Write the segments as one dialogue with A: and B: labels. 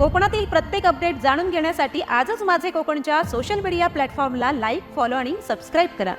A: कोकणातील प्रत्येक अपडेट जाणून घेण्यासाठी आजच माझे कोकणच्या सोशल मीडिया प्लॅटफॉर्मला लाईक, फॉलो आणि सबस्क्राईब करा।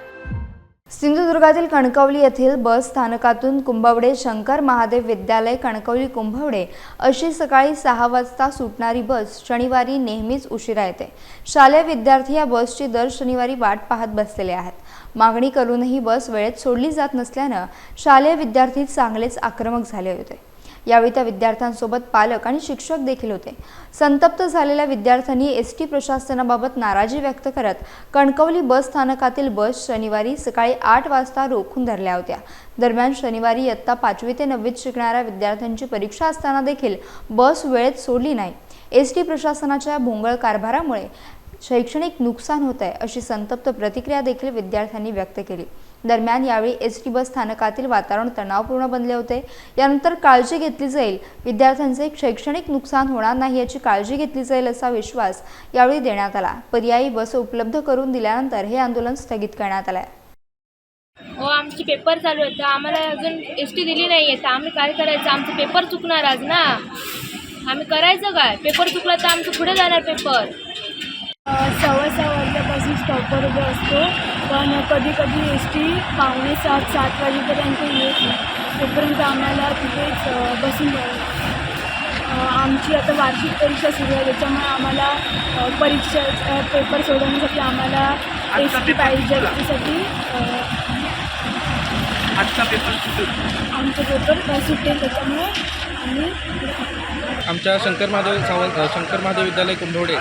B: सिंधुदुर्गातील कणकवली येथील बस स्थानकातून कुंभवडे शंकर महादेव विद्यालय कणकवली कुंभवडे अशी सकाळी 6 वाजता सुटणारी बस शनिवारी नेहमीच उशिरा येते। शालेय विद्यार्थी या बसची दर शनिवारी वाट पाहत बसलेले आहेत। मागणी करूनही बस वेळेत सोडली जात नसल्याने शालेय विद्यार्थी चांगलेच आक्रमक झाले होते। यावेळी त्या विद्यार्थ्यांसोबत पालक आणि शिक्षक देखील होते। संतप्त झालेल्या विद्यार्थ्यांनी एसटी प्रशासनाबाबत नाराजी व्यक्त करत कणकवली बस स्थानकातील बस शनिवारी सकाळी 8 वाजता रोखून धरल्या होत्या। दरम्यान शनिवारी इयत्ता 5वी ते 9वीत शिकणाऱ्या विद्यार्थ्यांची परीक्षा असताना देखील बस वेळेत सोडली नाही। एसटी प्रशासनाच्या भोंगळ कारभारामुळे शैक्षणिक नुकसान होत आहे अशी संतप्त प्रतिक्रिया देखील विद्यार्थ्यांनी व्यक्त केली। दरम्यान यावेळी एसटी बस स्थानकातील वातावरण तणावपूर्ण बनले होते। यानंतर काळजी घेतली जाईल, विद्यार्थ्यांचे शैक्षणिक नुकसान होणार नाही याची काळजी घेतली जाईल असा विश्वास यावेळी देण्यात आला। पर्यायी बस उपलब्ध करून दिल्यानंतर हे आंदोलन स्थगित करण्यात आले।
C: आमचे पेपर चालू आहेत, आम्हाला अजून एसटी दिली नाही आहे, तर आम्ही काय करायचं? आमचे पेपर चुकणार आज ना, आम्ही करायचं काय? पेपर चुकला तर आमचं पुढे जाणार पेपर।
D: 6:15 वाजल्यापासून स्टॉपवर उभे असतो, पण कधी कधी एस टी 6:45-7 वाजेपर्यंत येत नाही। तोपर्यंत आम्हाला तिथेच बसून जावं। आमची आता वार्षिक परीक्षा सुरू आहे, त्याच्यामुळे आम्हाला पेपर सोडवण्यासाठी आम्हाला एस टी पाहिजे। त्यासाठी आमचे पेपर सुटेल, त्याच्यामुळे आम्ही
E: आमच्या शंकर महादेव विद्यालय कुंभवडे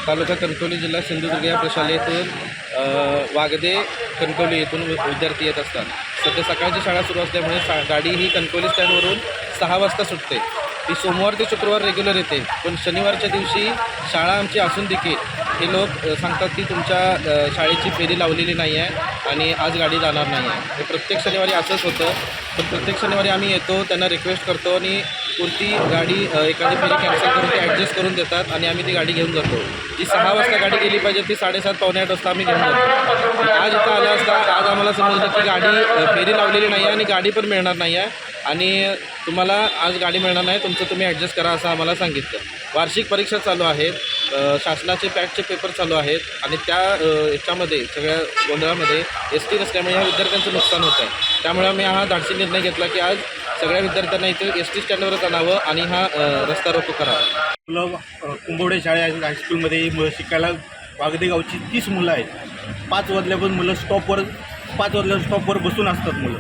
E: तालुका कणकवली जिल्हा सिंधुदुर्ग या प्रशालेतून वागदे कणकवली येथून विद्यार्थी येत असतात। सध्या सकाळची शाळा सुरू असल्यामुळे गाडी ही कणकवली स्टँडवरून 6 वाजता सुटते। ती सोमवार ते शुक्रवार रेग्युलर येते, पण शनिवारच्या दिवशी शाळा आमची असून देखील हे लोक सांगतात की तुमच्या शाळेची फेरी लावलेली नाही आहे आणि आज गाडी जाणार नाही आहे। हे प्रत्येक शनिवारी असंच होतं, पण प्रत्येक शनिवारी आम्ही येतो, त्यांना रिक्वेस्ट करतो आणि कोणती गाडी एखादी फेरी कॅन्सल करून ती ॲडजस्ट करून देतात आणि आम्ही ती गाडी घेऊन जातो। जी 6 वाजता गाडी गेली पाहिजे ती 7:30 पावणे 8 वाजता आम्ही घेऊन जातो। आज इथं आलं असता आज आम्हाला समजलं की गाडी फेरी लावलेली नाही आहे आणि गाडी पण मिळणार नाही आहे आणि तुम्हाला आज गाडी मिळणार नाही, तुमचं तुम्ही ॲडजस्ट करा असं आम्हाला सांगितलं। वार्षिक परीक्षा चालू आहेत, शासनाचे पॅटचे पेपर चालू आहेत आणि त्या ह्याच्यामध्ये सगळ्या गोंधळामध्ये एस टी नसल्यामुळे ह्या विद्यार्थ्यांचं नुकसान होत आहे। त्यामुळे आम्ही हा धाडसी निर्णय घेतला की आज सगळ्या विद्यार्थ्यांना इथे एस टी स्टँडवरच आणावं आणि हा रस्ता रोको करावा।
F: मुलं कुंभवडे हायस्कूलमध्ये शिकायला वागदे गावची 30 मुलं आहेत। 5 वाजल्यापासून मुलं स्टॉपवर बसून असतात मुलं।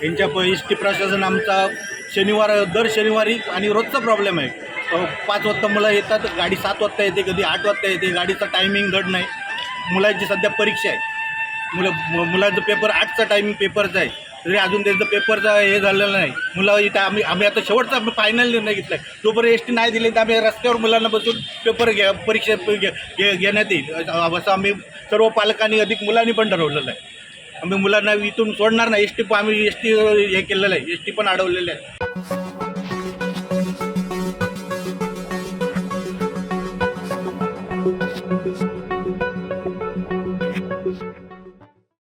F: यांच्या एस टी प्रशासन आमचा दर शनिवारी आणि रोजचा प्रॉब्लेम आहे। 5 वाजता मुलं येतात, गाडी 7 वाजता येते, कधी 8 वाजता येते, गाडीचा टायमिंग धड नाही। मुलांची सध्या परीक्षा आहे, मुलांचं पेपर 8चा टायमिंग पेपरचा आहे, तरी अजून त्यांचं पेपरचा हे झालेलं नाही। मुलं इथं आम्ही आता शेवटचा फायनल निर्णय घेतला आहे, जोपर्यंत एस टी नाही दिली तर आम्ही रस्त्यावर मुलांना बसून पेपर परीक्षा घेण्यात येईल असं आम्ही सर्व पालकांनी अधिक मुलांनी पण ठरवलेलं आहे। आम्ही मुलांना इथून सोडणार नाही। एस टी हे केलेलं आहे, एस टी पण अडवलेलं आहे।